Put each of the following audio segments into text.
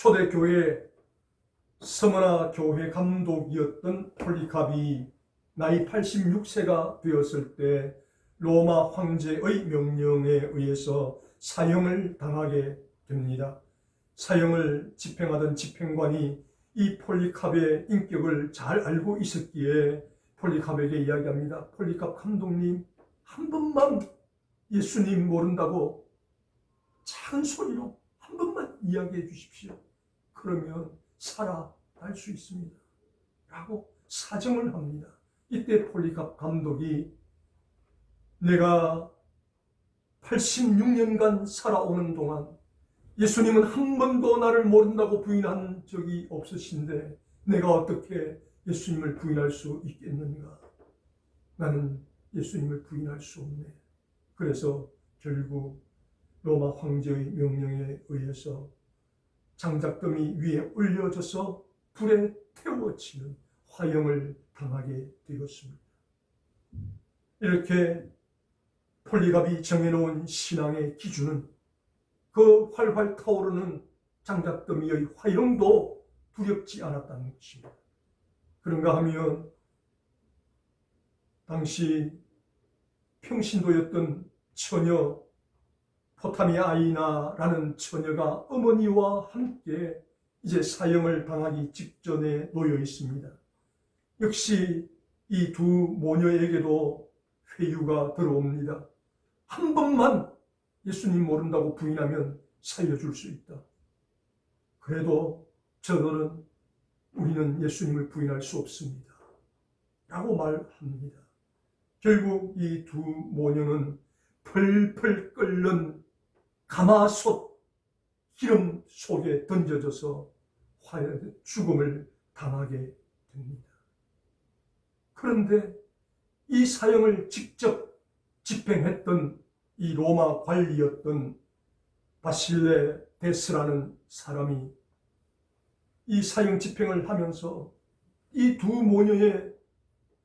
초대교회 서머나 교회 감독이었던 폴리캅이 나이 86세가 되었을 때 로마 황제의 명령에 의해서 사형을 당하게 됩니다. 사형을 집행하던 집행관이 이 폴리캅의 인격을 잘 알고 있었기에 폴리캅에게 이야기합니다. 폴리캅 감독님, 한 번만 예수님 모른다고 작은 소리로 한 번만 이야기해 주십시오. 그러면 살아날 수 있습니다. 라고 사정을 합니다. 이때 폴리캅 감독이 내가 86년간 살아오는 동안 예수님은 한 번도 나를 모른다고 부인한 적이 없으신데 내가 어떻게 예수님을 부인할 수 있겠는가? 나는 예수님을 부인할 수 없네. 그래서 결국 로마 황제의 명령에 의해서 장작더미 위에 올려져서 불에 태워지는 화형을 당하게 되었습니다. 이렇게 폴리캅이 정해놓은 신앙의 기준은 그 활활 타오르는 장작더미의 화형도 두렵지 않았다는 것입니다. 그런가 하면 당시 평신도였던 처녀 포타미아 아이나라는 처녀가 어머니와 함께 이제 사형을 당하기 직전에 놓여 있습니다. 역시 이 두 모녀에게도 회유가 들어옵니다. 한 번만 예수님 모른다고 부인하면 살려줄 수 있다. 그래도 저들은 우리는 예수님을 부인할 수 없습니다. 라고 말합니다. 결국 이 두 모녀는 펄펄 끓는 가마솥 기름 속에 던져져서 죽음을 당하게 됩니다. 그런데 이 사형을 직접 집행했던 이 로마 관리였던 바실레 데스라는 사람이 이 사형 집행을 하면서 이 두 모녀의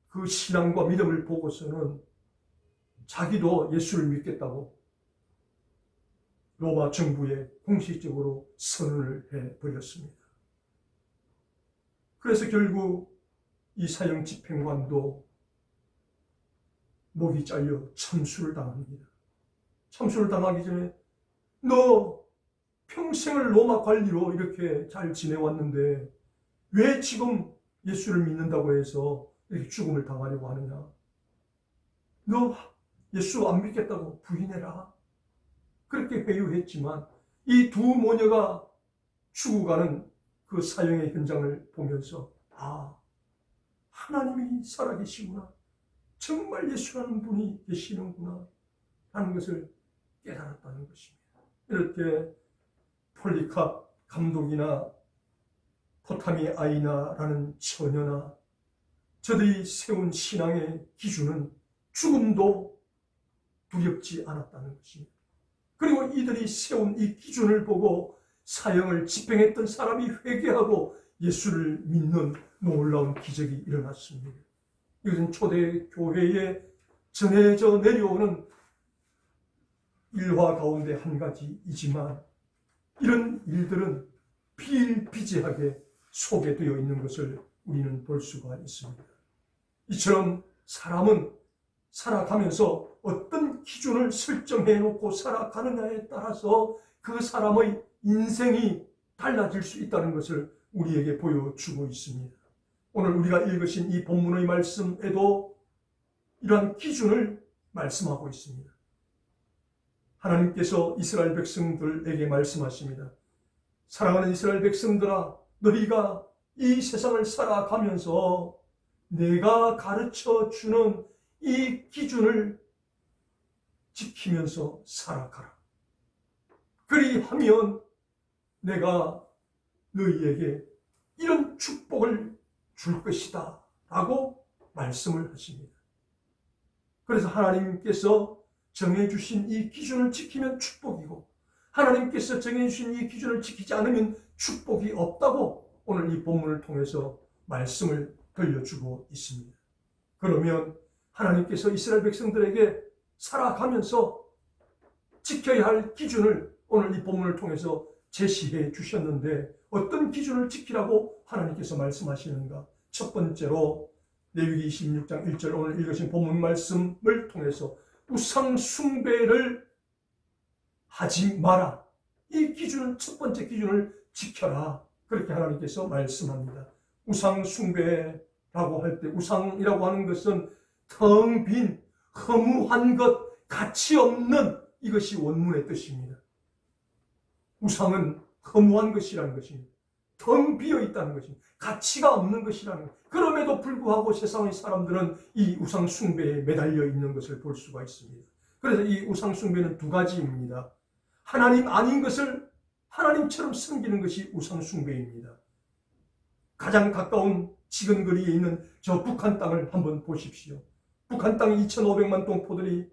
그 신앙과 믿음을 보고서는 자기도 예수를 믿겠다고 로마 정부에 공식적으로 선언을 해버렸습니다. 그래서 결국 이 사형 집행관도 목이 잘려 참수를 당합니다. 참수를 당하기 전에 너 평생을 로마 관리로 이렇게 잘 지내왔는데 왜 지금 예수를 믿는다고 해서 이렇게 죽음을 당하려고 하느냐? 너 예수 안 믿겠다고 부인해라. 그렇게 회유했지만 이 두 모녀가 죽어가는 그 사형의 현장을 보면서 하나님이 살아계시구나. 정말 예수라는 분이 계시는구나 하는 것을 깨달았다는 것입니다. 이렇게 폴리캅 감독이나 포타미 아이나라는 처녀나 저들이 세운 신앙의 기준은 죽음도 두렵지 않았다는 것입니다. 그리고 이들이 세운 이 기준을 보고 사형을 집행했던 사람이 회개하고 예수를 믿는 놀라운 기적이 일어났습니다. 이것은 초대교회에 전해져 내려오는 일화 가운데 한 가지이지만 이런 일들은 비일비재하게 소개되어 있는 것을 우리는 볼 수가 있습니다. 이처럼 사람은 살아가면서 어떤 기준을 설정해 놓고 살아가느냐에 따라서 그 사람의 인생이 달라질 수 있다는 것을 우리에게 보여주고 있습니다. 오늘 우리가 읽으신 이 본문의 말씀에도 이러한 기준을 말씀하고 있습니다. 하나님께서 이스라엘 백성들에게 말씀하십니다. 사랑하는 이스라엘 백성들아, 너희가 이 세상을 살아가면서 내가 가르쳐 주는 이 기준을 지키면서 살아가라. 그리하면 내가 너희에게 이런 축복을 줄 것이다 라고 말씀을 하십니다. 그래서 하나님께서 정해주신 이 기준을 지키면 축복이고 하나님께서 정해주신 이 기준을 지키지 않으면 축복이 없다고 오늘 이 본문을 통해서 말씀을 들려주고 있습니다. 그러면 하나님께서 이스라엘 백성들에게 살아가면서 지켜야 할 기준을 오늘 이 본문을 통해서 제시해 주셨는데 어떤 기준을 지키라고 하나님께서 말씀하시는가? 첫 번째로 레위기 26장 1절 오늘 읽으신 본문 말씀을 통해서 우상 숭배를 하지 마라. 이 기준을, 첫 번째 기준을 지켜라. 그렇게 하나님께서 말씀합니다. 우상 숭배라고 할 때, 우상이라고 하는 것은 텅 빈 허무한 것, 가치 없는, 이것이 원문의 뜻입니다. 우상은 허무한 것이라는 것입니다. 텅 비어 있다는 것입니다. 가치가 없는 것이라는 것. 그럼에도 불구하고 세상의 사람들은 이 우상 숭배에 매달려 있는 것을 볼 수가 있습니다. 그래서 이 우상 숭배는 두 가지입니다. 하나님 아닌 것을 하나님처럼 섬기는 것이 우상 숭배입니다. 가장 가까운 지근거리에 있는 저 북한 땅을 한번 보십시오. 북한 땅 2,500만 동포들이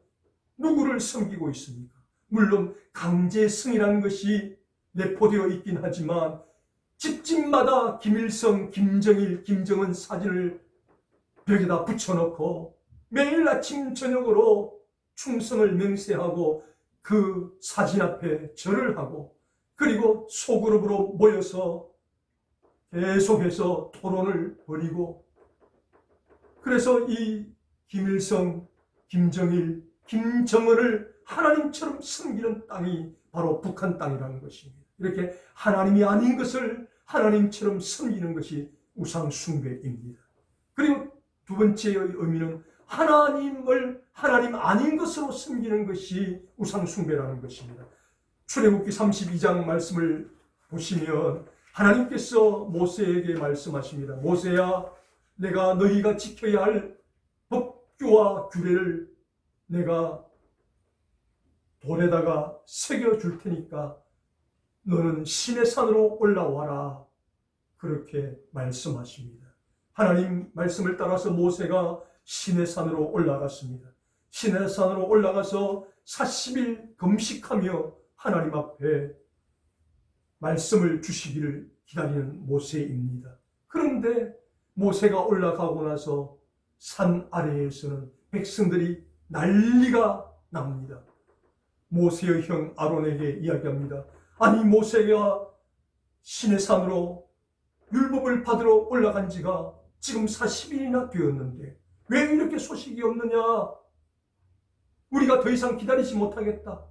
누구를 섬기고 있습니까? 물론 강제승이라는 것이 내포되어 있긴 하지만 집집마다 김일성, 김정일, 김정은 사진을 벽에다 붙여놓고 매일 아침 저녁으로 충성을 맹세하고 그 사진 앞에 절을 하고 그리고 소그룹으로 모여서 계속해서 토론을 벌이고 그래서 이 김일성, 김정일, 김정은을 하나님처럼 섬기는 땅이 바로 북한 땅이라는 것입니다. 이렇게 하나님이 아닌 것을 하나님처럼 섬기는 것이 우상 숭배입니다. 그리고 두 번째의 의미는 하나님을 하나님 아닌 것으로 섬기는 것이 우상 숭배라는 것입니다. 출애굽기 32장 말씀을 보시면 하나님께서 모세에게 말씀하십니다. 모세야, 내가 너희가 지켜야 할 법규와 규례를 내가 돌에다가 새겨줄 테니까 너는 시내 산으로 올라와라. 그렇게 말씀하십니다. 하나님 말씀을 따라서 모세가 시내 산으로 올라갔습니다. 시내 산으로 올라가서 40일 금식하며 하나님 앞에 말씀을 주시기를 기다리는 모세입니다. 그런데 모세가 올라가고 나서 산 아래에서는 백성들이 난리가 납니다. 모세의 형 아론에게 이야기합니다. 아니, 모세가 시내산으로 율법을 받으러 올라간 지가 지금 40일이나 되었는데 왜 이렇게 소식이 없느냐? 우리가 더 이상 기다리지 못하겠다.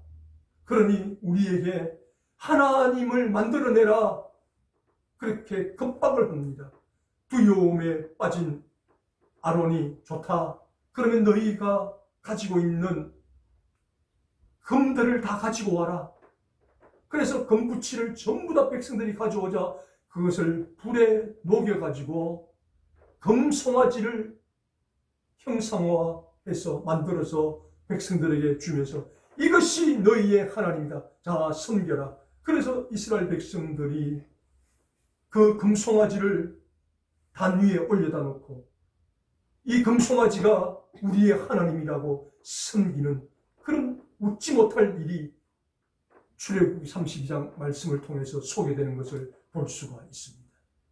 그러니 우리에게 하나님을 만들어내라. 그렇게 겁박을 합니다. 두려움에 빠진 아론이 좋다. 그러면 너희가 가지고 있는 금들을 다 가지고 와라. 그래서 금붙이를 전부 다 백성들이 가져오자 그것을 불에 녹여가지고 금송아지를 형상화해서 만들어서 백성들에게 주면서 이것이 너희의 하나님이다. 자, 섬겨라. 그래서 이스라엘 백성들이 그 금송아지를 단 위에 올려다 놓고 이 금송아지가 우리의 하나님이라고 섬기는 그런 웃지 못할 일이 출애굽기 32장 말씀을 통해서 소개되는 것을 볼 수가 있습니다.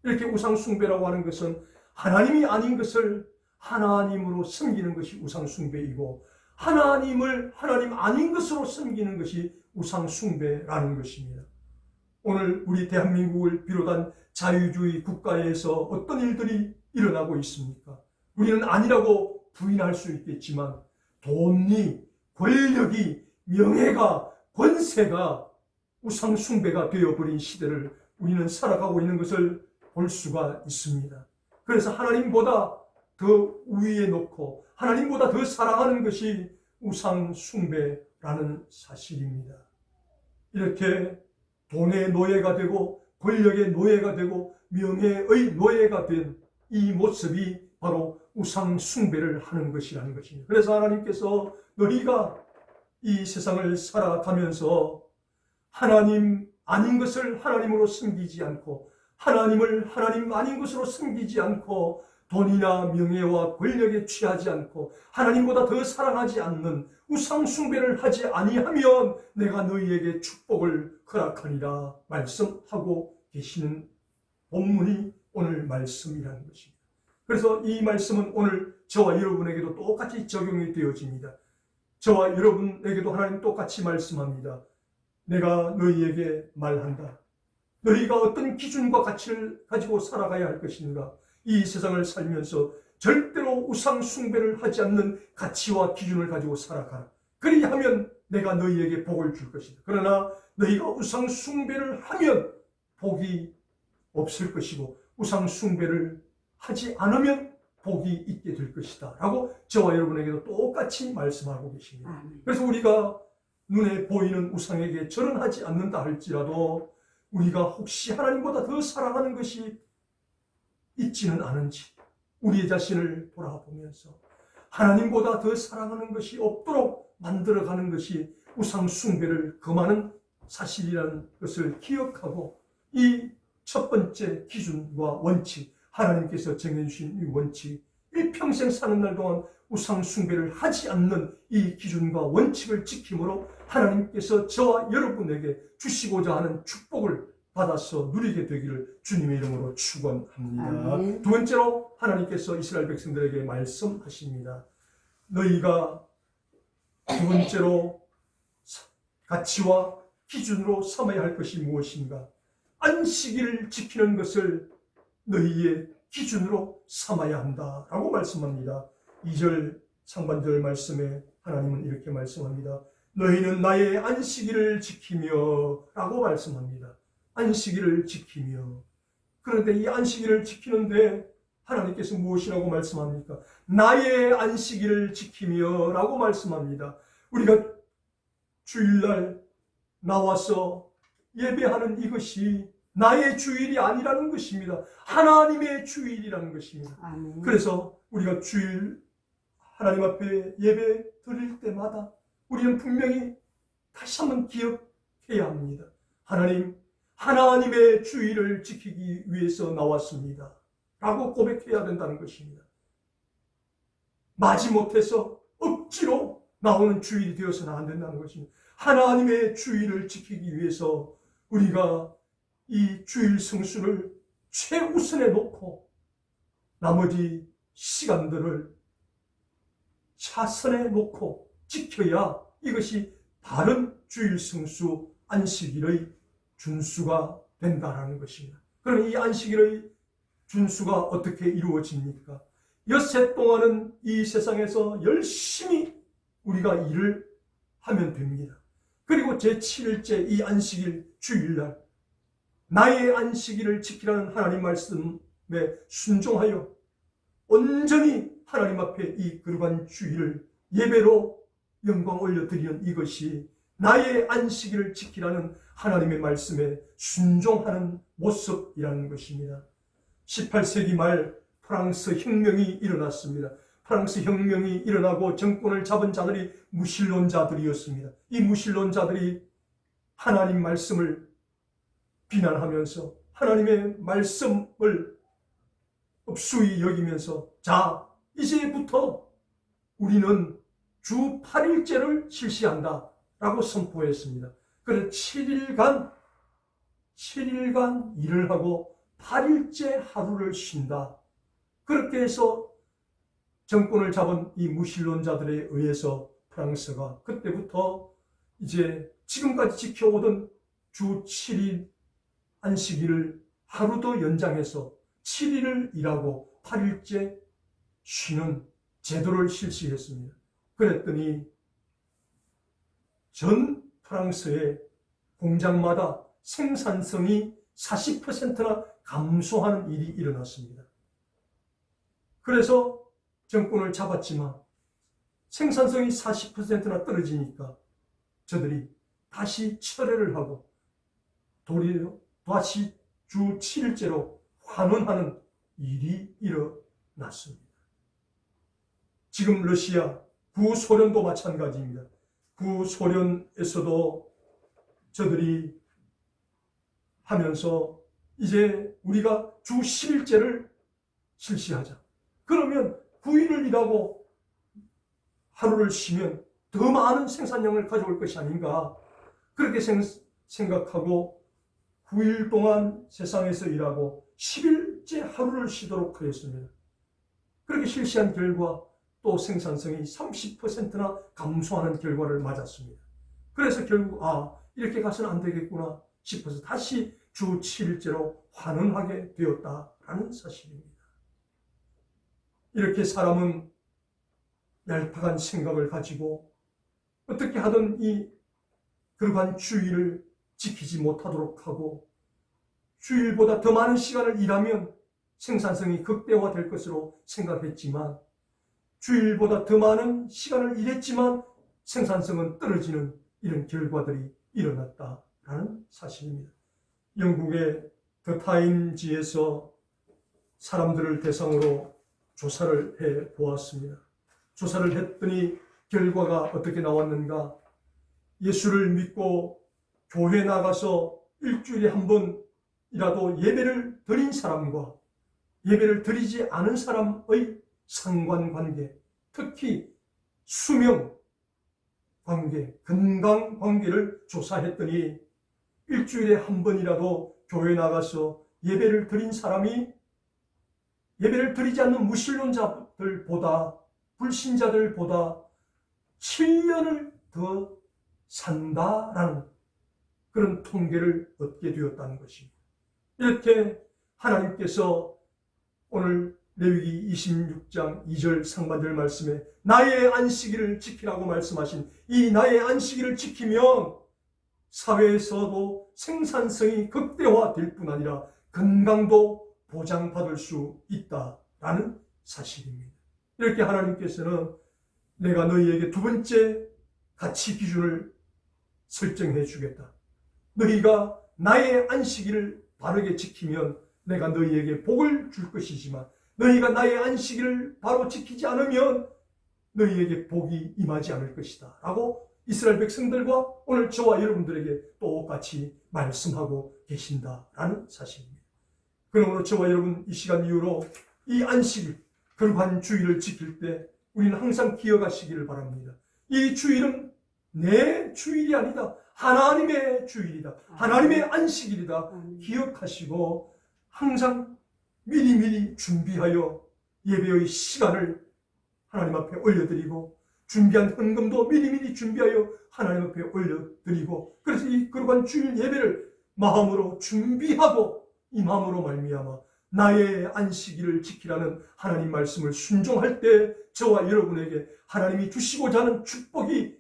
이렇게 우상 숭배라고 하는 것은 하나님이 아닌 것을 하나님으로 섬기는 것이 우상 숭배이고 하나님을 하나님 아닌 것으로 섬기는 것이 우상 숭배라는 것입니다. 오늘 우리 대한민국을 비롯한 자유주의 국가에서 어떤 일들이 일어나고 있습니까? 우리는 아니라고 부인할 수 있겠지만 돈이, 권력이, 명예가, 권세가 우상 숭배가 되어버린 시대를 우리는 살아가고 있는 것을 볼 수가 있습니다. 그래서 하나님보다 더 우위에 놓고 하나님보다 더 사랑하는 것이 우상 숭배라는 사실입니다. 이렇게 돈의 노예가 되고 권력의 노예가 되고 명예의 노예가 된 이 모습이 바로 우상 숭배를 하는 것이라는 것입니다. 그래서 하나님께서 너희가 이 세상을 살아가면서 하나님 아닌 것을 하나님으로 섬기지 않고 하나님을 하나님 아닌 것으로 섬기지 않고 돈이나 명예와 권력에 취하지 않고 하나님보다 더 사랑하지 않는 우상 숭배를 하지 아니하면 내가 너희에게 축복을 허락하리라 말씀하고 계시는 본문이 오늘 말씀이라는 것입니다. 그래서 이 말씀은 오늘 저와 여러분에게도 똑같이 적용이 되어집니다. 저와 여러분에게도 하나님 똑같이 말씀합니다. 내가 너희에게 말한다. 너희가 어떤 기준과 가치를 가지고 살아가야 할 것인가? 이 세상을 살면서 절대로 우상 숭배를 하지 않는 가치와 기준을 가지고 살아가라. 그리하면 내가 너희에게 복을 줄 것이다. 그러나 너희가 우상 숭배를 하면 복이 없을 것이고 우상 숭배를 하지 않으면 복이 있게 될 것이다 라고 저와 여러분에게도 똑같이 말씀하고 계십니다. 그래서 우리가 눈에 보이는 우상에게 절은하지 않는다 할지라도 우리가 혹시 하나님보다 더 사랑하는 것이 있지는 않은지 우리 자신을 돌아보면서 하나님보다 더 사랑하는 것이 없도록 만들어가는 것이 우상 숭배를 금하는 사실이라는 것을 기억하고 이 첫 번째 기준과 원칙, 하나님께서 정해주신 이 원칙, 일평생 사는 날 동안 우상 숭배를 하지 않는 이 기준과 원칙을 지킴으로 하나님께서 저와 여러분에게 주시고자 하는 축복을 받아서 누리게 되기를 주님의 이름으로 축원합니다. 아멘. 두 번째로 하나님께서 이스라엘 백성들에게 말씀하십니다. 너희가 두 번째로 가치와 기준으로 삼아야 할 것이 무엇인가? 안식일을 지키는 것을 너희의 기준으로 삼아야 한다라고 말씀합니다. 2절 상반절 말씀에 하나님은 이렇게 말씀합니다. 너희는 나의 안식일을 지키며 라고 말씀합니다. 안식일을 지키며. 그런데 이 안식일을 지키는데 하나님께서 무엇이라고 말씀합니까? 나의 안식일을 지키며 라고 말씀합니다. 우리가 주일날 나와서 예배하는 이것이 나의 주일이 아니라는 것입니다. 하나님의 주일이라는 것입니다. 아멘. 그래서 우리가 주일 하나님 앞에 예배 드릴 때마다 우리는 분명히 다시 한번 기억해야 합니다. 하나님의 주일을 지키기 위해서 나왔습니다. 라고 고백해야 된다는 것입니다. 마지못해서 억지로 나오는 주일이 되어서는 안 된다는 것입니다. 하나님의 주일을 지키기 위해서 우리가 이 주일 성수를 최우선에 놓고 나머지 시간들을 차선에 놓고 지켜야 이것이 바른 주일 성수 안식일의 준수가 된다는 것입니다. 그럼 이 안식일의 준수가 어떻게 이루어집니까? 엿새 동안은 이 세상에서 열심히 우리가 일을 하면 됩니다. 그리고 제7일째 이 안식일 주일날 나의 안식일을 지키라는 하나님 말씀에 순종하여 온전히 하나님 앞에 이 거룩한 주일을 예배로 영광 올려드리는 이것이 나의 안식일을 지키라는 하나님의 말씀에 순종하는 모습이라는 것입니다. 18세기 말 프랑스 혁명이 일어났습니다. 프랑스 혁명이 일어나고 정권을 잡은 자들이 무신론자들이었습니다. 이 무신론자들이 하나님 말씀을 비난하면서 하나님의 말씀을 업수히 여기면서 자, 이제부터 우리는 주 8일째를 실시한다 라고 선포했습니다. 그래서 7일간 일을 하고 8일째 하루를 쉰다. 그렇게 해서 정권을 잡은 이 무신론자들에 의해서 프랑스가 그때부터 이제 지금까지 지켜오던 주 7일 안식일을 하루 더 연장해서 7일을 일하고 8일째 쉬는 제도를 실시했습니다. 그랬더니 전 프랑스의 공장마다 생산성이 40%나 감소하는 일이 일어났습니다. 그래서 정권을 잡았지만 생산성이 40%나 떨어지니까 저들이 다시 철회를 하고 도리어 다시 주 7일째로 환원하는 일이 일어났습니다. 지금 러시아, 구소련도 마찬가지입니다. 구소련에서도 저들이 하면서 이제 우리가 주 10일째를 실시하자. 그러면 9일을 일하고 하루를 쉬면 더 많은 생산량을 가져올 것이 아닌가. 그렇게 생각하고 9일 동안 세상에서 일하고 10일째 하루를 쉬도록 하였습니다. 그렇게 실시한 결과 또 생산성이 30%나 감소하는 결과를 맞았습니다. 그래서 결국 이렇게 가서는 안 되겠구나 싶어서 다시 주 7일째로 환원하게 되었다라는 사실입니다. 이렇게 사람은 얄팍한 생각을 가지고 어떻게 하든 이 그러한 주일을 지키지 못하도록 하고, 주일보다 더 많은 시간을 일하면 생산성이 극대화될 것으로 생각했지만, 주일보다 더 많은 시간을 일했지만 생산성은 떨어지는 이런 결과들이 일어났다라는 사실입니다. 영국의 더 타임지에서 사람들을 대상으로 조사를 해 보았습니다. 조사를 했더니 결과가 어떻게 나왔는가? 예수를 믿고 교회 나가서 일주일에 한 번이라도 예배를 드린 사람과 예배를 드리지 않은 사람의 상관관계, 특히 수명 관계, 건강 관계를 조사했더니 일주일에 한 번이라도 교회 나가서 예배를 드린 사람이 예배를 드리지 않는 무신론자들보다, 불신자들보다 7년을 더 산다라는 그런 통계를 얻게 되었다는 것입니다. 이렇게 하나님께서 오늘 레위기 26장 2절 상반절 말씀에 나의 안식일을 지키라고 말씀하신 이 나의 안식일을 지키면 사회에서도 생산성이 극대화될 뿐 아니라 건강도 보장받을 수 있다라는 사실입니다. 이렇게 하나님께서는 내가 너희에게 두 번째 가치 기준을 설정해 주겠다. 너희가 나의 안식일을 바르게 지키면 내가 너희에게 복을 줄 것이지만 너희가 나의 안식일을 바로 지키지 않으면 너희에게 복이 임하지 않을 것이다 라고 이스라엘 백성들과 오늘 저와 여러분들에게 똑같이 말씀하고 계신다라는 사실입니다. 그러므로 저와 여러분 이 시간 이후로 이 안식일, 거룩한 주일을 지킬 때 우리는 항상 기억하시기를 바랍니다. 이 주일은 내 주일이 아니다. 하나님의 주일이다. 하나님의 안식일이다. 기억하시고 항상 미리미리 준비하여 예배의 시간을 하나님 앞에 올려드리고 준비한 헌금도 미리미리 준비하여 하나님 앞에 올려드리고 그래서 이 거룩한 주일 예배를 마음으로 준비하고 이 마음으로 말미암아 나의 안식일을 지키라는 하나님 말씀을 순종할 때 저와 여러분에게 하나님이 주시고자 하는 축복이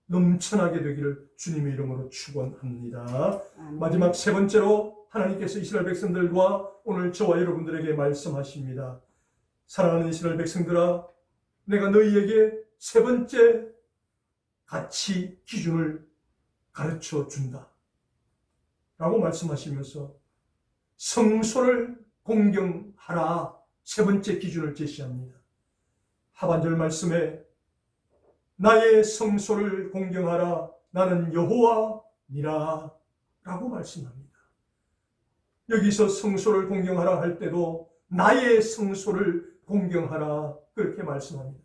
넘쳐나게 되기를 주님의 이름으로 축원합니다. 마지막 세 번째로 하나님께서 이스라엘 백성들과 오늘 저와 여러분들에게 말씀하십니다. 사랑하는 이스라엘 백성들아, 내가 너희에게 세 번째 가치 기준을 가르쳐 준다 라고 말씀하시면서 성소를 공경하라 세 번째 기준을 제시합니다. 하반절 말씀에 나의 성소를 공경하라 나는 여호와니라 라고 말씀합니다. 여기서 성소를 공경하라 할 때도 나의 성소를 공경하라 그렇게 말씀합니다.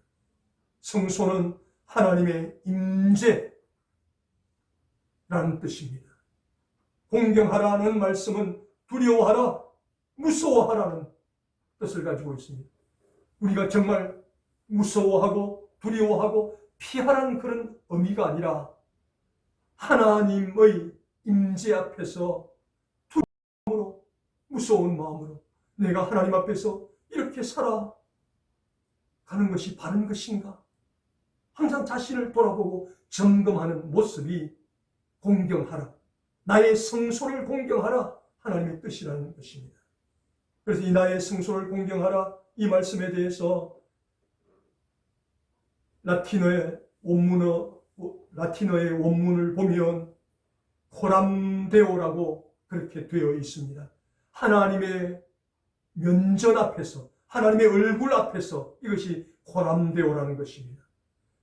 성소는 하나님의 임재라는 뜻입니다. 공경하라는 말씀은 두려워하라, 무서워하라는 뜻을 가지고 있습니다. 우리가 정말 무서워하고 두려워하고 피하라는 그런 의미가 아니라 하나님의 임재 앞에서 두려움으로 무서운 마음으로 내가 하나님 앞에서 이렇게 살아가는 것이 바른 것인가? 항상 자신을 돌아보고 점검하는 모습이 공경하라. 나의 성소를 공경하라. 하나님의 뜻이라는 것입니다. 그래서 이 나의 성소를 공경하라. 이 말씀에 대해서 라틴어의 원문을 보면 코람데오라고 그렇게 되어 있습니다. 하나님의 면전 앞에서, 하나님의 얼굴 앞에서 이것이 코람데오라는 것입니다.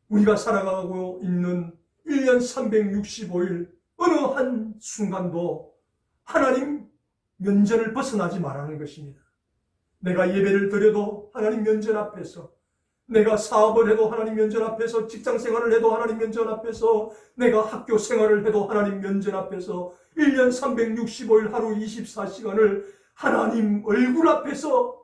우리가 살아가고 있는 1년 365일 어느 한 순간도 하나님 면전을 벗어나지 말라는 것입니다. 내가 예배를 드려도 하나님 면전 앞에서, 내가 사업을 해도 하나님 면전 앞에서, 직장 생활을 해도 하나님 면전 앞에서, 내가 학교 생활을 해도 하나님 면전 앞에서 1년 365일 하루 24시간을 하나님 얼굴 앞에서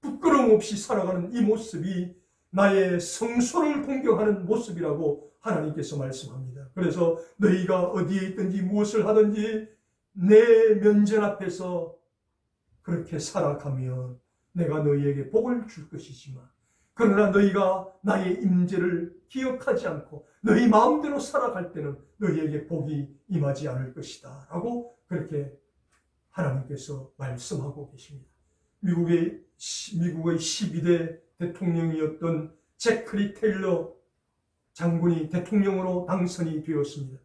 부끄러움 없이 살아가는 이 모습이 나의 성소를 공경하는 모습이라고 하나님께서 말씀합니다. 그래서 너희가 어디에 있든지 무엇을 하든지 내 면전 앞에서 그렇게 살아가면 내가 너희에게 복을 줄 것이지만, 그러나 너희가 나의 임재를 기억하지 않고 너희 마음대로 살아갈 때는 너희에게 복이 임하지 않을 것이다 라고 그렇게 하나님께서 말씀하고 계십니다. 미국의 12대 대통령이었던 제크리 테일러 장군이 대통령으로 당선이 되었습니다.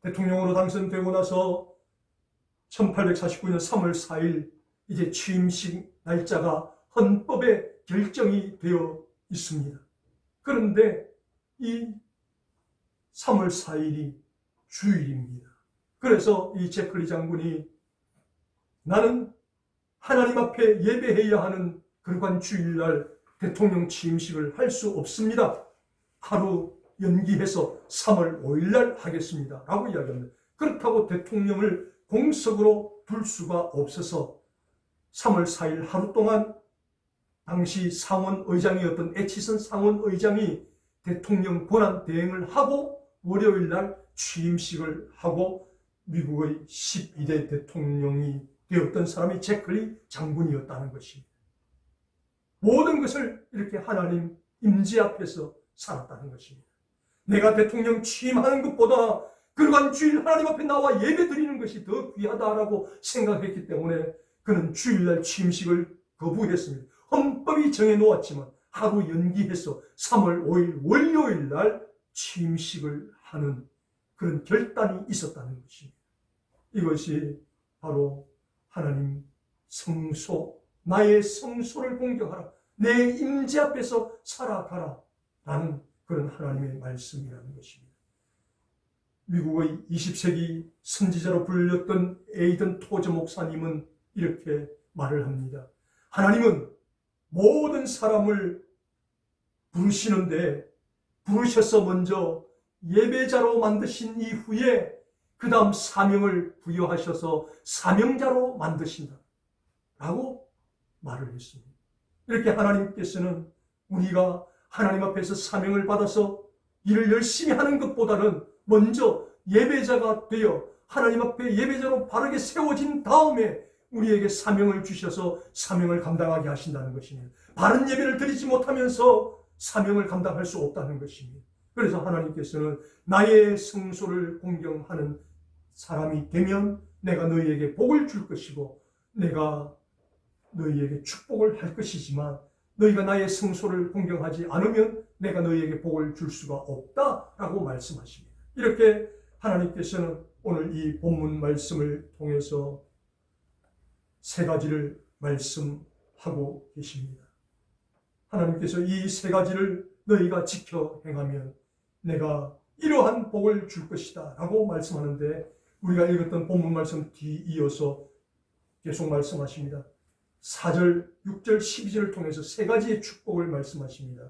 대통령으로 당선되고 나서 1849년 3월 4일 이제 취임식 날짜가 헌법에 결정이 되어 있습니다. 그런데 이 3월 4일이 주일입니다. 그래서 이 제크리 장군이 나는 하나님 앞에 예배해야 하는 그러한 주일날 대통령 취임식을 할 수 없습니다. 하루 연기해서 3월 5일날 하겠습니다 라고 이야기합니다. 그렇다고 대통령을 공석으로 둘 수가 없어서 3월 4일 하루 동안 당시 상원의장이었던 애치선 상원의장이 대통령 권한 대행을 하고 월요일날 취임식을 하고 미국의 12대 대통령이 되었던 사람이 제크리 장군이었다는 것입니다. 모든 것을 이렇게 하나님 임재 앞에서 살았다는 것입니다. 내가 대통령 취임하는 것보다 그러한 주일 하나님 앞에 나와 예배 드리는 것이 더 귀하다라고 생각했기 때문에 그는 주일날 취임식을 거부했습니다. 헌법이 정해놓았지만 하루 연기해서 3월 5일 월요일날 취임식을 하는 그런 결단이 있었다는 것입니다. 이것이 바로 하나님 성소, 나의 성소를 공경하라, 내 임재 앞에서 살아가라 라는 그런 하나님의 말씀이라는 것입니다. 미국의 20세기 선지자로 불렸던 에이든 토저 목사님은 이렇게 말을 합니다. 하나님은 모든 사람을 부르시는데 부르셔서 먼저 예배자로 만드신 이후에 그 다음 사명을 부여하셔서 사명자로 만드신다 라고 말을 했습니다. 이렇게 하나님께서는 우리가 하나님 앞에서 사명을 받아서 일을 열심히 하는 것보다는 먼저 예배자가 되어 하나님 앞에 예배자로 바르게 세워진 다음에 우리에게 사명을 주셔서 사명을 감당하게 하신다는 것입니다. 바른 예배를 드리지 못하면서 사명을 감당할 수 없다는 것입니다. 그래서 하나님께서는 나의 성소를 공경하는 사람이 되면 내가 너희에게 복을 줄 것이고 내가 너희에게 축복을 할 것이지만 너희가 나의 성소를 공경하지 않으면 내가 너희에게 복을 줄 수가 없다라고 말씀하십니다. 이렇게 하나님께서는 오늘 이 본문 말씀을 통해서 세 가지를 말씀하고 계십니다. 하나님께서 이 세 가지를 너희가 지켜 행하면 내가 이러한 복을 줄 것이다 라고 말씀하는데, 우리가 읽었던 본문 말씀 뒤이어서 계속 말씀하십니다. 4절, 6절, 12절을 통해서 세 가지의 축복을 말씀하십니다.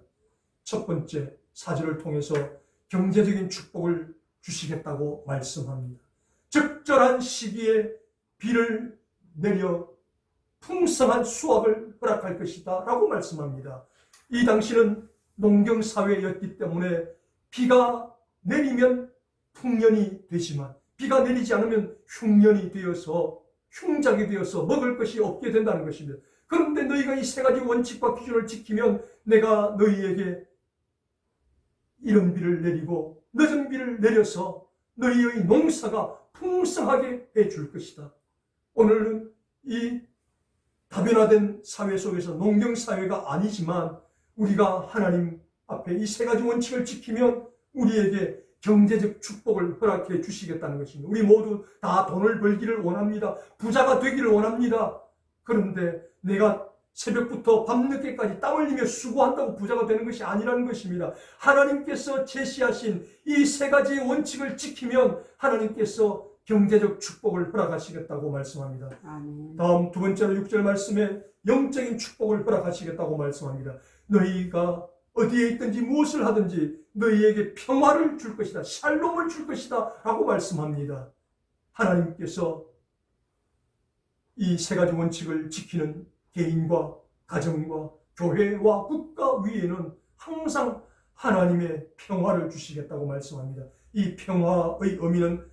첫 번째, 4절을 통해서 경제적인 축복을 주시겠다고 말씀합니다. 적절한 시기에 비를 내려 풍성한 수확을 허락할 것이다 라고 말씀합니다. 이 당시는 농경사회였기 때문에 비가 내리면 풍년이 되지만 비가 내리지 않으면 흉년이 되어서 흉작이 되어서 먹을 것이 없게 된다는 것입니다. 그런데 너희가 이 세 가지 원칙과 기준을 지키면 내가 너희에게 이른 비를 내리고 늦은 비를 내려서 너희의 농사가 풍성하게 해줄 것이다. 오늘은 이 다변화된 사회 속에서 농경사회가 아니지만 우리가 하나님 앞에 이 세 가지 원칙을 지키면 우리에게 경제적 축복을 허락해 주시겠다는 것입니다. 우리 모두 다 돈을 벌기를 원합니다. 부자가 되기를 원합니다. 그런데 내가 새벽부터 밤늦게까지 땀 흘리며 수고한다고 부자가 되는 것이 아니라는 것입니다. 하나님께서 제시하신 이 세 가지의 원칙을 지키면 하나님께서 경제적 축복을 허락하시겠다고 말씀합니다. 아멘. 다음 두 번째로 6절 말씀에 영적인 축복을 허락하시겠다고 말씀합니다. 너희가 어디에 있든지 무엇을 하든지 너희에게 평화를 줄 것이다, 샬롬을 줄 것이다 라고 말씀합니다. 하나님께서 이 세 가지 원칙을 지키는 개인과 가정과 교회와 국가 위에는 항상 하나님의 평화를 주시겠다고 말씀합니다. 이 평화의 의미는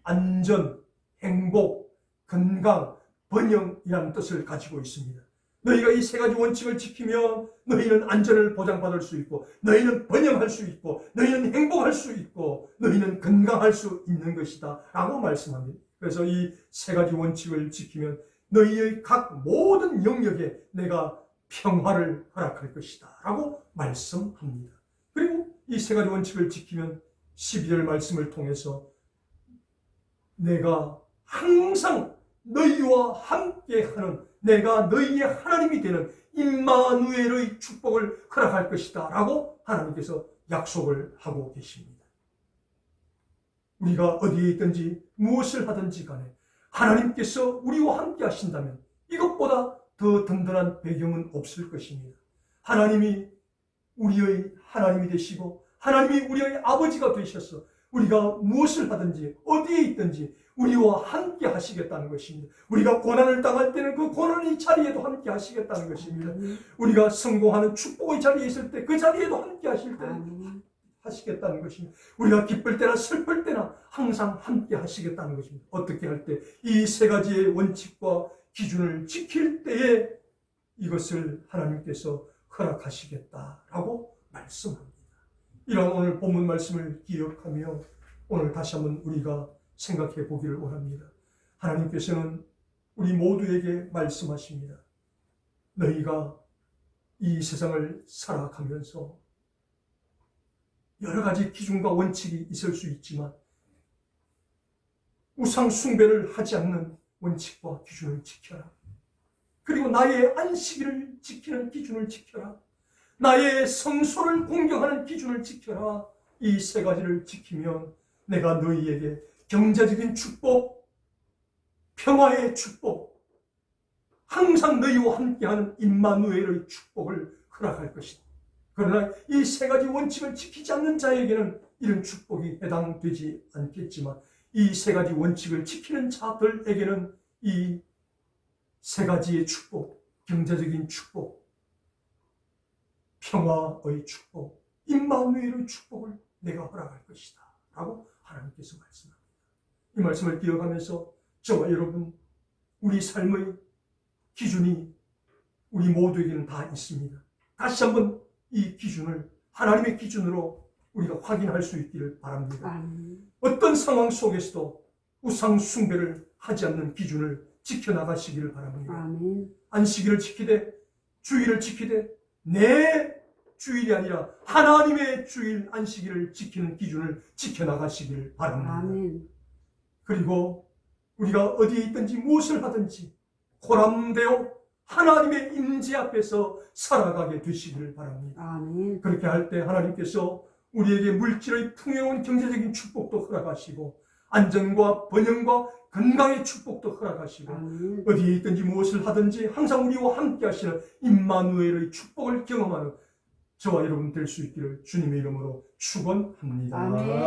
안전, 행복, 건강, 번영이라는 뜻을 가지고 있습니다. 너희가 이 세 가지 원칙을 지키면 너희는 안전을 보장받을 수 있고, 너희는 번영할 수 있고, 너희는 행복할 수 있고, 너희는 건강할 수 있는 것이다 라고 말씀합니다. 그래서 이 세 가지 원칙을 지키면 너희의 각 모든 영역에 내가 평화를 허락할 것이다 라고 말씀합니다. 그리고 이 세 가지 원칙을 지키면 12절 말씀을 통해서 내가 항상 너희와 함께하는, 내가 너희의 하나님이 되는 임마누엘의 축복을 허락할 것이다 라고 하나님께서 약속을 하고 계십니다. 우리가 어디에 있든지 무엇을 하든지 간에 하나님께서 우리와 함께 하신다면 이것보다 더 든든한 배경은 없을 것입니다. 하나님이 우리의 하나님이 되시고 하나님이 우리의 아버지가 되셔서 우리가 무엇을 하든지 어디에 있든지 우리와 함께 하시겠다는 것입니다. 우리가 고난을 당할 때는 그 고난의 자리에도 함께 하시겠다는 것입니다. 우리가 성공하는 축복의 자리에 있을 때 그 자리에도 함께 하실 때 하시겠다는 것입니다. 우리가 기쁠 때나 슬플 때나 항상 함께 하시겠다는 것입니다. 어떻게 할 때? 이 세 가지의 원칙과 기준을 지킬 때에 이것을 하나님께서 허락하시겠다라고 말씀합니다. 이런 오늘 본문 말씀을 기억하며 오늘 다시 한번 우리가 생각해 보기를 원합니다. 하나님께서는 우리 모두에게 말씀하십니다. 너희가 이 세상을 살아가면서 여러 가지 기준과 원칙이 있을 수 있지만 우상 숭배를 하지 않는 원칙과 기준을 지켜라. 그리고 나의 안식일을 지키는 기준을 지켜라. 나의 성소를 공경하는 기준을 지켜라. 이 세 가지를 지키면 내가 너희에게 경제적인 축복, 평화의 축복, 항상 너희와 함께하는 임마누엘의 축복을 허락할 것이다. 그러나 이 세 가지 원칙을 지키지 않는 자에게는 이런 축복이 해당되지 않겠지만 이 세 가지 원칙을 지키는 자들에게는 이 세 가지의 축복, 경제적인 축복, 평화의 축복, 임마누엘의 축복을 내가 허락할 것이다 라고 하나님께서 말씀합니다. 이 말씀을 기억하면서 저와 여러분, 우리 삶의 기준이 우리 모두에게는 다 있습니다. 다시 한번 이 기준을 하나님의 기준으로 우리가 확인할 수 있기를 바랍니다. 어떤 상황 속에서도 우상 숭배를 하지 않는 기준을 지켜나가시기를 바랍니다. 안식일을 지키되 주일을 지키되 내 주일이 아니라 하나님의 주일 안식일을 지키는 기준을 지켜나가시기를 바랍니다. 그리고 우리가 어디에 있든지 무엇을 하든지 고람되어 하나님의 임재 앞에서 살아가게 되시기를 바랍니다. 그렇게 할 때 하나님께서 우리에게 물질의 풍요로운 경제적인 축복도 허락하시고 안전과 번영과 건강의 축복도 허락하시고 어디에 있든지 무엇을 하든지 항상 우리와 함께 하시는 임마누엘의 축복을 경험하는 저와 여러분 될 수 있기를 주님의 이름으로 축원합니다.